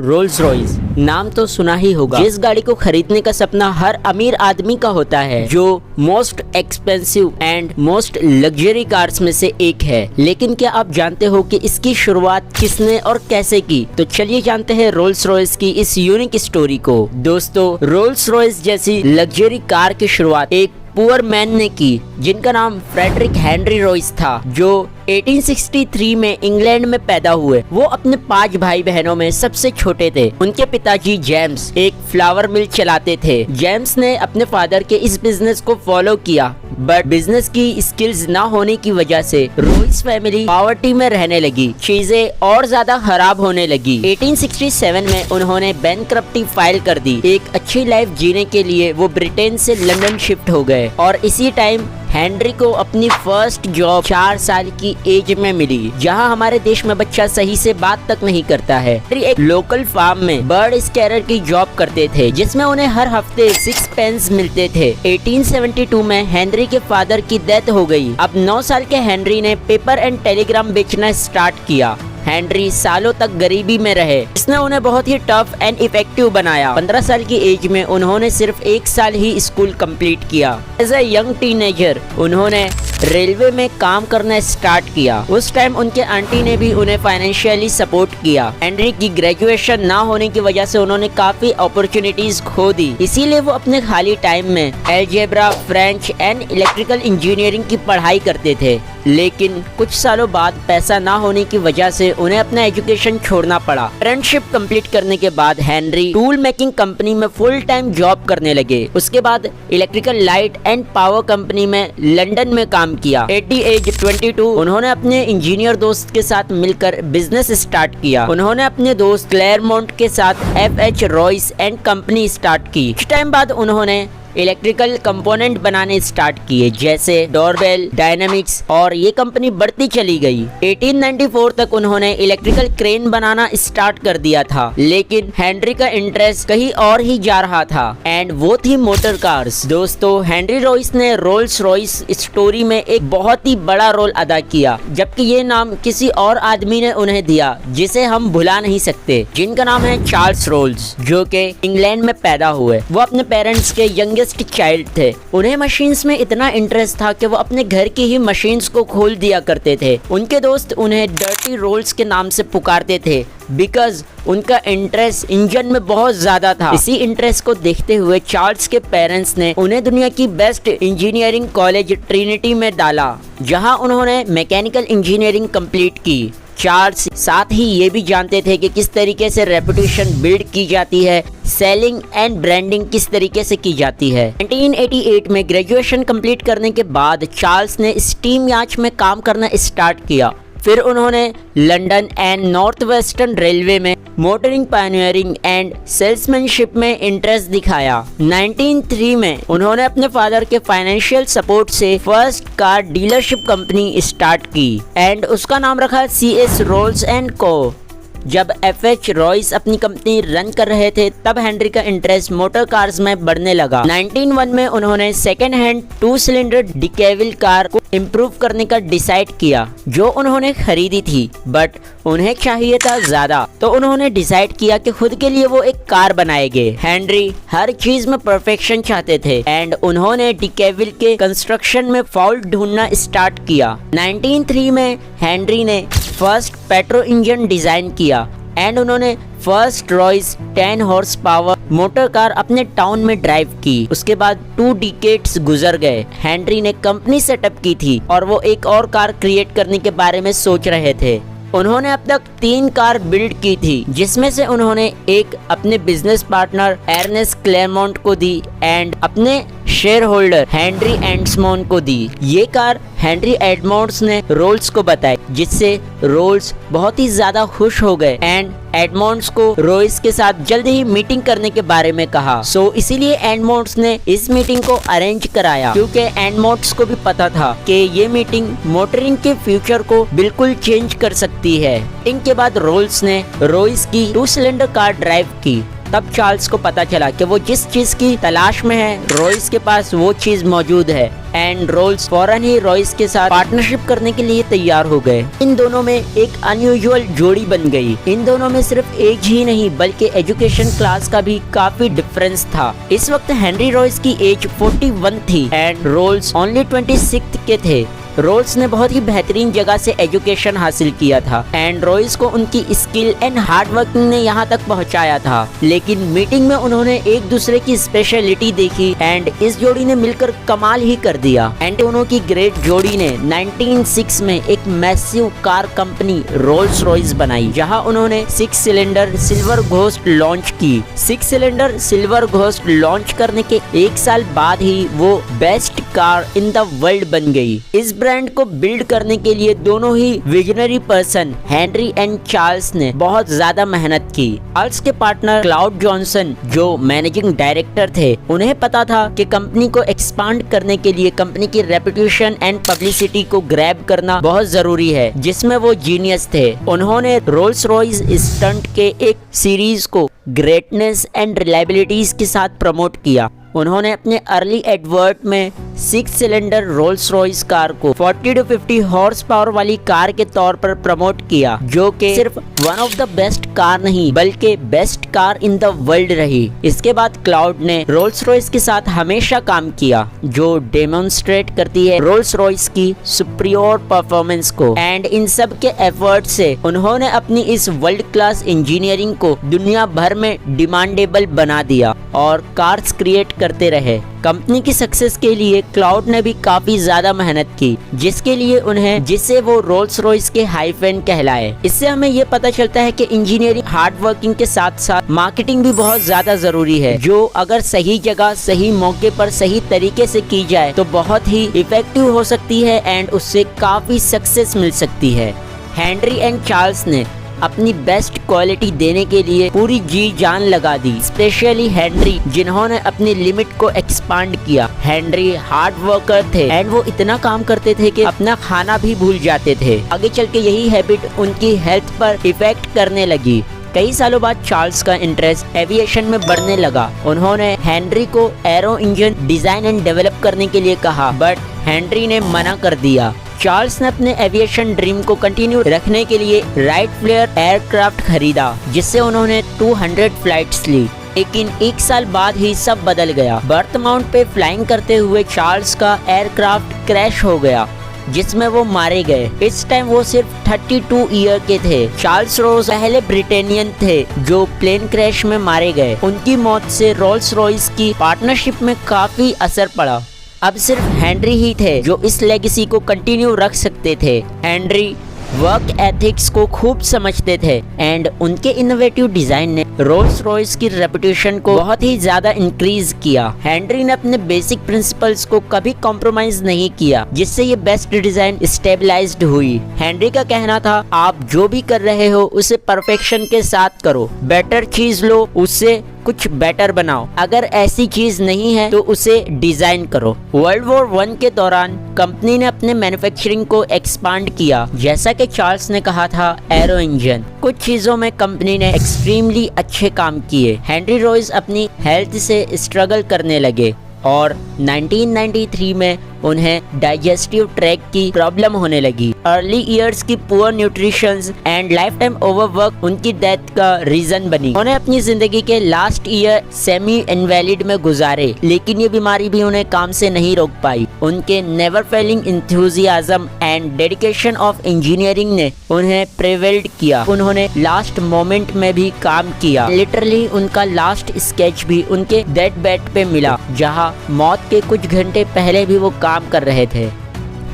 Rolls Royce नाम तो सुना ही होगा। जिस गाड़ी को खरीदने का सपना हर अमीर आदमी का होता है, जो most expensive and most luxury cars में से एक है। लेकिन क्या आप जानते हो कि इसकी शुरुआत किसने और कैसे की? तो चलिए जानते हैं रोल्स रॉयस की इस यूनिक स्टोरी को। दोस्तों, रोल्स रॉयस जैसी लग्जरी कार की शुरुआत एक पुअर मैन ने की, जिनका नाम फ्रेडरिक हेनरी रॉयस था, जो 1863 में इंग्लैंड में पैदा हुए। वो अपने 5 भाई बहनों में सबसे छोटे थे। उनके पिताजी जेम्स एक फ्लावर मिल चलाते थे। जेम्स ने अपने फादर के इस बिजनेस को फॉलो किया, बट बिजनेस की स्किल्स ना होने की वजह से रॉयस फैमिली पॉवर्टी में रहने लगी। चीजें और ज्यादा खराब होने लगी। 1867 में उन्होंने बैंकरप्टी फाइल कर दी। एक अच्छी लाइफ जीने के लिए वो ब्रिटेन से लंदन शिफ्ट हो गए और इसी टाइम हेनरी को अपनी फर्स्ट जॉब 4 साल की एज में मिली, जहां हमारे देश में बच्चा सही से बात तक नहीं करता है। हेनरी एक लोकल फार्म में बर्ड स्कैरर की जॉब करते थे, जिसमें उन्हें हर हफ्ते 6 पेंस मिलते थे। 1872 में हेनरी के फादर की डेथ हो गई। अब 9 साल के हेनरी ने पेपर एंड टेलीग्राम बेचना स्टार्ट किया। हेनरी सालों तक गरीबी में रहे, इसने उन्हें बहुत ही टफ एंड इफेक्टिव बनाया। 15 साल की एज में उन्होंने सिर्फ 1 साल ही स्कूल कंप्लीट किया। एज ए यंग टीनेजर उन्होंने रेलवे में काम करना स्टार्ट किया। उस टाइम उनके आंटी ने भी उन्हें फाइनेंशियली सपोर्ट किया। हेनरी की ग्रेजुएशन ना होने की वजह से उन्होंने काफी अपॉर्चुनिटीज खो दी, इसीलिए वो अपने खाली टाइम में algebra, French and electrical engineering की पढ़ाई करते थे। लेकिन कुछ सालों बाद पैसा ना होने की वजह से उन्हें अपना एजुकेशन छोड़ना पड़ा। फ्रेंडशिप कंप्लीट करने के बाद हेनरी टूल मेकिंग कंपनी में फुल टाइम जॉब करने लगे। उसके बाद electrical light and power company में लंदन में काम किया। एट द एज 22 उन्होंने अपने इंजीनियर दोस्त के साथ मिलकर बिजनेस स्टार्ट किया। उन्होंने अपने दोस्त क्लेयरमोंट के साथ FH Royce and company start की। कुछ टाइम बाद उन्होंने इलेक्ट्रिकल कंपोनेंट बनाने स्टार्ट किए, जैसे डोरबेल, डायनामिक्स, और ये कंपनी बढ़ती चली गई। 1894 तक उन्होंने इलेक्ट्रिकल क्रेन बनाना स्टार्ट कर दिया था। लेकिन हेनरी का इंटरेस्ट कहीं और ही जा रहा था, एंड वो थी मोटर कार्स। दोस्तों, हेनरी रॉयस ने रोल्स रॉयस स्टोरी में एक बहुत ही बड़ा रोल अदा किया, जबकि ये नाम किसी और आदमी ने उन्हें दिया जिसे हम भुला नहीं सकते, जिनका नाम है चार्ल्स रोल्स, जो कि इंग्लैंड में पैदा हुए। वो अपने पेरेंट्स के यंग चाइल्ड थे। उन्हें मशीन्स में इतना इंटरेस्ट था कि वो अपने घर की ही मशीन्स को खोल दिया करते थे। उनके दोस्त उन्हें डर्टी रोल्स के नाम से पुकारते थे, बिकॉज उनका इंटरेस्ट इंजन में बहुत ज्यादा था। इसी इंटरेस्ट को देखते हुए चार्ल्स के पेरेंट्स ने उन्हें दुनिया की बेस्ट इंजीनियरिंग कॉलेज ट्रिनिटी में डाला, जहां उन्होंने मैकेनिकल इंजीनियरिंग कंप्लीट की। चार्ल्स साथ ही ये भी जानते थे कि किस तरीके से रेपुटेशन बिल्ड की जाती है, सेलिंग एंड ब्रांडिंग किस तरीके से की जाती है। 1988 में ग्रेजुएशन कंप्लीट करने के बाद चार्ल्स ने स्टीम यार्ड में काम करना स्टार्ट किया। फिर उन्होंने London and north western railway में मोटरिंग, पायनियरिंग एंड सेल्समैनशिप में इंटरेस्ट दिखाया। 1903 में उन्होंने अपने फादर के फाइनेंशियल सपोर्ट से first car dealership company start की, एंड उसका नाम रखा CS रोल्स एंड को। जब FH रॉयस अपनी कंपनी रन कर रहे थे, तब हेनरी का इंटरेस्ट मोटर कार्स में बढ़ने लगा। 1901 में उन्होंने सेकेंड हैंड 2 सिलेंडर डिकेविल कार को इम्प्रूव करने का डिसाइड किया, जो उन्होंने खरीदी थी, बट उन्हें चाहिए था ज्यादा, तो उन्होंने डिसाइड किया कि खुद के लिए वो एक कार बनाएंगे। हेनरी हर चीज में परफेक्शन चाहते थे, एंड उन्होंने डिकेविल के कंस्ट्रक्शन में फॉल्ट ढूंढना स्टार्ट किया। 1903 में हेनरी ने फर्स्ट पेट्रो इंजन डिजाइन किया, एंड उन्होंने first Royce 10 horse power motor car अपने टाउन में ड्राइव की। उसके बाद 2 डिकेड्स गुजर गए। हेनरी ने कंपनी सेटअप की थी और वो एक और कार क्रिएट करने के बारे में सोच रहे थे। उन्होंने अब तक 3 कार बिल्ड की थी, जिसमें से उन्होंने एक अपने बिजनेस पार्टनर अर्नेस्ट क्लेयरमोंट को दी एंड अपने शेयर होल्डर हेनरी एडमंड्स को दी। ये कार हेनरी एडमंड्स ने रोल्स को बताई, जिससे रोल्स बहुत ही ज्यादा खुश हो गए एंड एडमंड्स को रॉयस के साथ जल्द ही मीटिंग करने के बारे में कहा। सो इसीलिए एडमंड्स ने इस मीटिंग को अरेंज कराया, क्योंकि एडमंड्स को भी पता था कि ये मीटिंग मोटरिंग के फ्यूचर को बिल्कुल चेंज कर सकती है। मीटिंग के बाद रोल्स ने रॉयस की 2 सिलेंडर कार ड्राइव की। तब चार्ल्स को पता चला कि वो जिस चीज की तलाश में है रॉयस के पास वो चीज मौजूद है एंड रोल्स फौरन ही रॉयस के साथ पार्टनरशिप करने के लिए तैयार हो गए। इन दोनों में एक अनयूजुअल जोड़ी बन गई। इन दोनों में सिर्फ एज ही नहीं बल्कि एजुकेशन क्लास का भी काफी डिफरेंस था। इस वक्त हेनरी रॉयस की एज 41 थी एंड रोल्स ओनली 26 के थे। रोल्स ने बहुत ही बेहतरीन जगह से एजुकेशन हासिल किया था एंड रॉयस को उनकी स्किल एंड हार्ड वर्किंग ने यहाँ तक पहुँचाया था। लेकिन मीटिंग में उन्होंने एक दूसरे की स्पेशलिटी देखी एंड इस जोड़ी ने मिलकर कमाल ही कर दिया एंड दोनों की ग्रेट जोड़ी ने 1906 में एक massive car company Rolls Royce बनाई, जहाँ उन्होंने 6 सिलेंडर सिल्वर घोस्ट लॉन्च की। 6 सिलेंडर सिल्वर घोस्ट लॉन्च करने के 1 साल बाद ही वो best car in the world बन गई। इस ब्रांड को बिल्ड करने के लिए दोनों ही visionary person Henry and Charles ने बहुत ज्यादा मेहनत की। चार्ल्स के पार्टनर क्लाउड जॉनसन जो मैनेजिंग डायरेक्टर थे, उन्हें पता था कि कंपनी को एक्सपांड करने के लिए कंपनी की रेपुटेशन एंड पब्लिसिटी को ग्रैब करना बहुत जरूरी है, जिसमें वो जीनियस थे। उन्होंने रोल्स रॉयस स्टंट के एक सीरीज को ग्रेटनेस एंड रिलायबिलिटीज के साथ प्रमोट किया। उन्होंने अपने अर्ली एडवर्ट में 6 सिलेंडर रोल्स रॉयस कार को 40 to 50 हॉर्स पावर वाली कार के तौर पर प्रमोट किया, जो कि सिर्फ one of the best car नहीं बल्कि best car in the world रही। इसके बाद क्लाउड ने रोल्स रॉयस के साथ हमेशा काम किया, जो डेमोन्स्ट्रेट करती है रोल्स रॉयस की सुपीरियर परफॉर्मेंस को एंड इन सब के एफर्ट से उन्होंने अपनी इस वर्ल्ड क्लास इंजीनियरिंग को दुनिया भर में डिमांडेबल बना दिया और कार्स क्रिएट करते रहे। कंपनी की सक्सेस के लिए क्लाउड ने भी काफी ज्यादा मेहनत की, जिससे वो रोल्स रॉयस के हाई फैन कहलाए। इससे हमें ये पता चलता है कि इंजीनियरिंग हार्ड वर्किंग के साथ साथ मार्केटिंग भी बहुत ज्यादा जरूरी है, जो अगर सही जगह सही मौके पर सही तरीके से की जाए तो बहुत ही इफेक्टिव हो सकती है एंड उससे काफी सक्सेस मिल सकती है। हेनरी एंड चार्ल्स ने अपनी बेस्ट क्वालिटी देने के लिए पूरी जी जान लगा दी, स्पेशली हेनरी जिन्होंने अपनी लिमिट को एक्सपांड किया। हेनरी हार्ड वर्कर थे एंड वो इतना काम करते थे कि अपना खाना भी भूल जाते थे। आगे चल के यही हैबिट उनकी हेल्थ पर इफेक्ट करने लगी। कई सालों बाद चार्ल्स का इंटरेस्ट एविएशन में बढ़ने लगा। उन्होंने हेनरी को arrow engine design and develop करने के लिए कहा, बट हेनरी ने मना कर दिया। चार्ल्स ने अपने एविएशन ड्रीम को कंटिन्यू रखने के लिए राइट फ्लेयर एयरक्राफ्ट खरीदा, जिससे उन्होंने 200 फ्लाइट्स ली। लेकिन 1 साल बाद ही सब बदल गया। बर्थ माउंट पे फ्लाइंग करते हुए चार्ल्स का एयरक्राफ्ट क्रैश हो गया, जिसमें वो मारे गए। इस टाइम वो सिर्फ 32 ईयर के थे। चार्ल्स रॉयस पहले ब्रिटेनियन थे जो प्लेन क्रैश में मारे गए। उनकी मौत से रोल्स रॉयस की पार्टनरशिप में काफी असर पड़ा। अब सिर्फ हेनरी ही थे जो इस लेगेसी को कंटिन्यू रख सकते थे। हेनरी वर्क एथिक्स को खूब समझते थे एंड उनके इनोवेटिव डिजाइन ने रोल्स रॉयस की रेपुटेशन को बहुत ही ज्यादा इंक्रीज किया। हेनरी ने अपने बेसिक प्रिंसिपल्स को कभी कॉम्प्रोमाइज नहीं किया, जिससे ये बेस्ट डिजाइन स्टेबलाइज्ड हुई। हेनरी का कहना था, आप जो भी कर रहे हो उसे परफेक्शन के साथ करो, बेटर चीज लो, उससे कुछ बेटर बनाओ, अगर ऐसी चीज नहीं है तो उसे डिजाइन करो। वर्ल्ड वॉर 1 के दौरान कंपनी ने अपने मैन्युफैक्चरिंग को एक्सपांड किया, जैसा कि चार्ल्स ने कहा था एरो इंजन। कुछ चीजों में कंपनी ने एक्सट्रीमली अच्छे काम किए। हेनरी रॉयस अपनी हेल्थ से स्ट्रगल करने लगे और 1993 में उन्हें डाइजेस्टिव ट्रैक की प्रॉब्लम होने लगी। अर्ली इयर्स की poor nutrition and life time overwork उनकी डेथ का रीजन बनी। उन्होंने अपनी जिंदगी के लास्ट ईयर सेमी इनवैलिड में गुजारे, लेकिन ये बीमारी भी उन्हें काम से नहीं रोक पाई। उनके never failing enthusiasm and dedication of engineering ने उन्हें प्रिवेल्ड किया। उन्होंने लास्ट मोमेंट में भी काम किया। लिटरली उनका लास्ट स्केच भी उनके डेथ बेड पे मिला, जहाँ मौत के कुछ घंटे पहले भी वो काम कर रहे थे।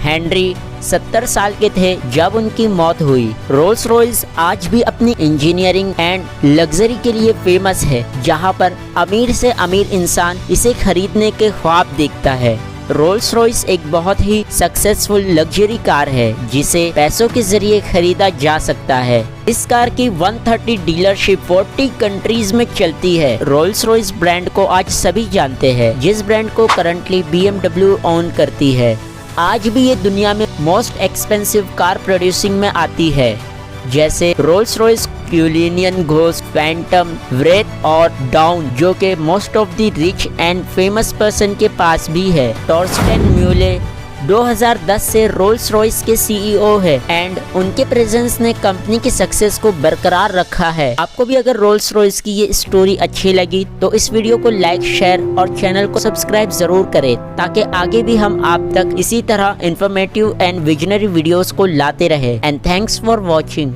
हेनरी 70 साल के थे जब उनकी मौत हुई। रोल्स रॉयस आज भी अपनी इंजीनियरिंग एंड लग्जरी के लिए फेमस है, जहां पर अमीर से अमीर इंसान इसे खरीदने के ख्वाब देखता है। रोल्स रॉयस एक बहुत ही सक्सेसफुल लग्जरी कार है जिसे पैसों के जरिए खरीदा जा सकता है। इस कार की 130 डीलरशिप 40 कंट्रीज में चलती है। रोल्स रॉयस ब्रांड को आज सभी जानते हैं, जिस ब्रांड को करंटली BMW ओन करती है। आज भी ये दुनिया में मोस्ट एक्सपेंसिव कार प्रोड्यूसिंग में आती है। जैसे Rolls Royce Cullinan ghost, phantom, wraith और डाउन, जो के most of the rich and famous person के पास भी है। टॉर्स्टेन म्यूले 2010 से रोल्स रॉयस के सीईओ है एंड उनके प्रेजेंस ने कंपनी की सक्सेस को बरकरार रखा है। आपको भी अगर रोल्स रॉयस की ये स्टोरी अच्छी लगी तो इस वीडियो को लाइक, शेयर और चैनल को सब्सक्राइब जरूर करें, ताकि आगे भी हम आप तक इसी तरह इंफॉर्मेटिव एंड विजनरी वीडियोस को लाते रहे। And thanks for watching.